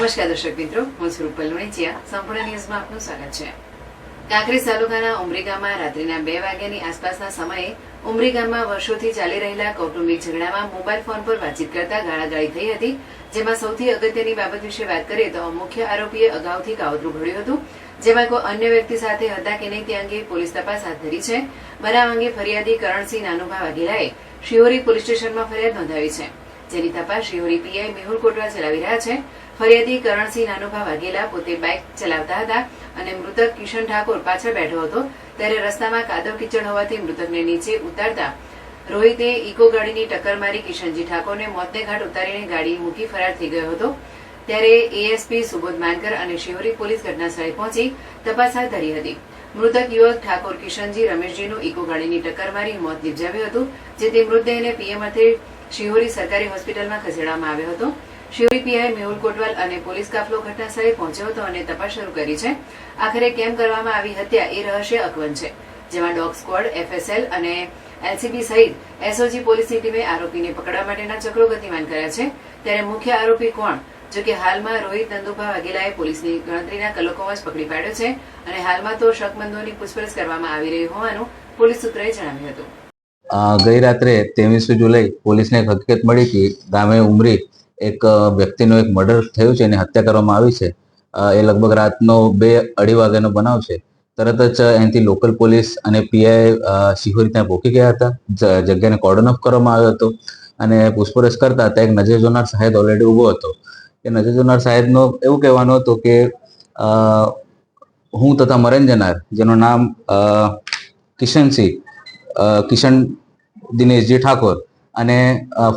નમસ્કાર દર્શક મિત્રો, હું છું રૂપલ લુણીચિયા. સંપૂર્ણ ન્યૂઝમાં આપનું સ્વાગત છે. કાંકરેજ તાલુકાના ઉમરી ગામમાં રાત્રિના 2 વાગ્યાની આસપાસના સમયે ઉમરી ગામમાં વર્ષોથી ચાલી રહેલા કૌટુંબિક ઝઘડામાં મોબાઈલ ફોન પર વાતચીત કરતા ગાળાગાળી થઈ હતી. જેમાં સૌથી અગત્યની બાબત વિશે વાત કરીએ તો મુખ્ય આરોપીએ અગાઉથી કાવતરું ઘડ્યું હતું, જેમાં કોઈ અન્ય વ્યક્તિ સાથે હતા કે નહીં તે અંગે પોલીસ તપાસ હાથ ધરી છે. બનાવ અંગે ફરિયાદી કરણસિંહ નાનુભા વાઘેલાએ શિહોરી પોલીસ સ્ટેશનમાં ફરિયાદ નોંધાવી છે, જેની તપાસ શિહોરી પીઆઈ મેહુલ કોટવા ચલાવી રહ્યા છે. ફરિયાદી કરણસિંહ નાનુભા વાઘેલા પોતે બાઇક ચલાવતા હતા અને મૃતક કિશન ઠાકોર પાછળ બેઠો હતો, ત્યારે રસ્તામાં કાદવ કીચડ હોવાથી મૃતકને નીચે ઉતારતા રોહિતે ઇકો ગાડીની ટક્કર મારી કિશનજી ઠાકોરને મોતને ઘાટ ઉતારીને ગાડી મૂકી ફરાર થઈ ગયો હતો. ત્યારે એએસપી સુબોધ માનકર અને શિહોરી પોલીસ ઘટનાસ્થળે પહોંચી તપાસ હાથ ધરી હતી. મૃતક યુવક ઠાકોર કિશનજી રમેશજીનું ઇકો ગાડીની ટક્કર મારી મોત નિપજાવ્યું હતું, જેથી મૃતદેહને પીએમ અર્થે શિહોરી સરકારી હોસ્પિટલમાં ખસેડવામાં આવ્યો હતો. શિહોરી પીઆઈ મેહુલ કોટવાલ અને પોલીસ કાફલો ઘટનાસ્થળે પહોંચ્યો હતો અને તપાસ શરૂ કરી છે. આખરે કેમ કરવામાં આવી હત્યા એ રહસ્ય અકબંધ છે, જેમાં ડોગ સ્ક્વોડ, એફએસએલ અને એલસીબી સહિત એસઓજી પોલીસની ટીમે આરોપીને પકડવા માટેના ચક્રો ગતિમાન કર્યા છે. ત્યારે મુખ્ય આરોપી કોણ, જો કે હાલમાં રોહિત નંદુભા વાઘેલાએ પોલીસની ગણતરીના કલાકોમાં જ પકડી પાડ્યો છે અને હાલમાં તો શકમંદોની પૂછપરછ કરવામાં આવી રહી હોવાનું પોલીસ સૂત્રએ જણાવ્યું હતું. ગઈ રાત્રે 23 જુલાઈ પોલીસને એક હકીકત મળી કે ગામે ઉમરી એક વ્યક્તિનો એક મર્ડર થયું છે અને હત્યા કરવામાં આવી છે. એ લગભગ રાતનો 2-2:30 વાગ્યાનો બનાવ છે. તરત જ અહીંથી લોકલ પોલીસ અને પીઆઈ શિહોરી ત્યાં પહોંચી ગયા હતા. જગ્યાને કોર્ડન ઓફ કરવામાં આવ્યો હતો અને પૂછપરછ કરતા હતા. એક નજર જોનાર સાહેબ ઓલરેડી ઊભો હતો. એ નજર જોનાર સાહેબનો એવું કહેવાનું હતું કે હું તથા મરણ જનાર, જેનું નામ કિશન દિનેશજી ઠાકોર અને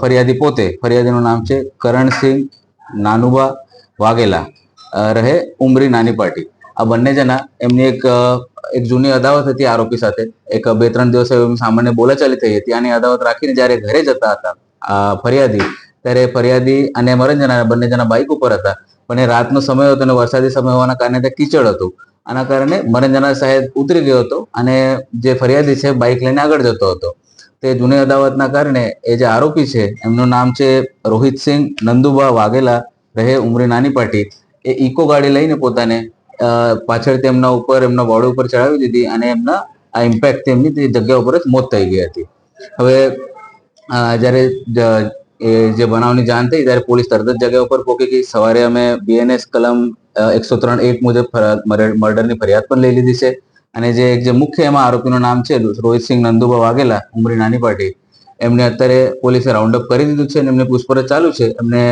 ફરિયાદી પોતે, ફરિયાદીનું નામ છે કરણસિંહ નાનુભા વાઘેલા, રહે ઉમરી નાની પાટી. આ બંને જણા એમની એક જૂની અદાવત હતી આરોપી સાથે. એક 2-3 દિવસ સામાન્ય બોલાચાલી થઈ હતી. આની અદાવત રાખીને જ્યારે ઘરે જતા હતા ફરિયાદી, ત્યારે ફરિયાદી અને મરણ જનાર બંને જણા બાઇક ઉપર હતા, પણ એ રાતનો સમય હતો અને વરસાદી સમય હોવાના કારણે તે કીચડ હતું. આના કારણે મરણ જનાર સાહેબ ઉતરી ગયો હતો અને જે ફરિયાદી છે બાઇક લઈને આગળ જતો હતો. તે જૂની અદાવતના કારણે એ જે આરોપી છે એમનું નામ છે રોહિતસિંહ નંદુભા વાઘેલા, રહે ઉમરી નાની પાટી. એ ઇકો ગાડી લઈને પોતાને પાછળથી એમના બોડી ઉપર ચડાવી દીધી અને એમના આ ઇમ્પેક્ટ એમની તે જગ્યા ઉપર જ મોત થઈ ગઈ હતી. હવે જ્યારે જે બનાવની જાણ થઈ ત્યારે પોલીસ તરત જ જગ્યા ઉપર પહોંચી ગઈ. સવારે અમે બીએનએસ કલમ 103(1) મુજબ મર્ડરની ફરિયાદ પણ લઈ લીધી છે અને જે મુખ્ય એમાં આરોપીનું નામ છે રોહિતસિંહ નંદુભા વાઘેલા, ઉમરી નાની પાટી, એમને અત્યારે પોલીસે રાઉન્ડ અપ કરી દીધું છે અને એમની પૂછપરછ ચાલુ છે. એમને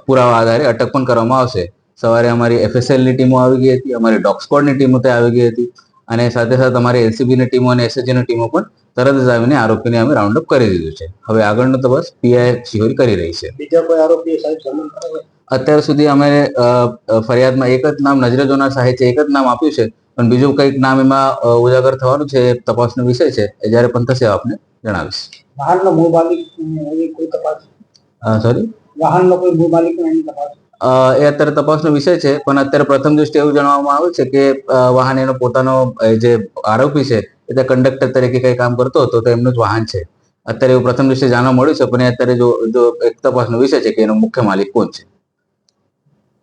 પુરાવા આધારે અટક પણ કરવામાં આવશે. સવારે અમારી એફએસએલની ટીમો આવી ગઈ હતી, અમારી ડોગ સ્ક્વોડની ટીમો ત્યાં આવી ગઈ હતી અને સાથે સાથે અમારી એલસીબીની ટીમો અને એસએચજીની ટીમો પણ તરત જ આવીને આરોપીને અમે રાઉન્ડ અપ કરી દીધું છે. હવે આગળનો તપાસ પીઆઈ શિહોરી કરી રહી છે. બીજા કોઈ આરોપી સાહેબ સામે અત્યાર સુધી અમે ફરિયાદમાં એક જ નામ નજરે જોનાર સાહેબ છે, એક જ નામ આપ્યું છે, પણ બીજું કંઈક નામ એમાં ઉજાગર થવાનું છે. તપાસનો વિષય છે, એ જ્યારે પણ થશે આપને જણાવીશ. વાહનનો મૂળ માલિક કોઈ તપાસ સોરી વાહનનો કોઈ મૂળ માલિક એની તપાસ એ અત્યારે તપાસનો વિષય છે, પણ અત્યારે પ્રથમ દૃષ્ટિએ એવું જણાવવામાં આવે છે કે વાહન એનો પોતાનો જે આરોપી છે એ ત્યાં કંડક્ટર તરીકે કંઈ કામ કરતો હતો, તો એમનું જ વાહન છે. અત્યારે એવું પ્રથમ દૃષ્ટિએ જાણવા મળ્યું છે, પણ એ અત્યારે જો એક તપાસનો વિષય છે કે એનો મુખ્ય માલિક કોણ છે.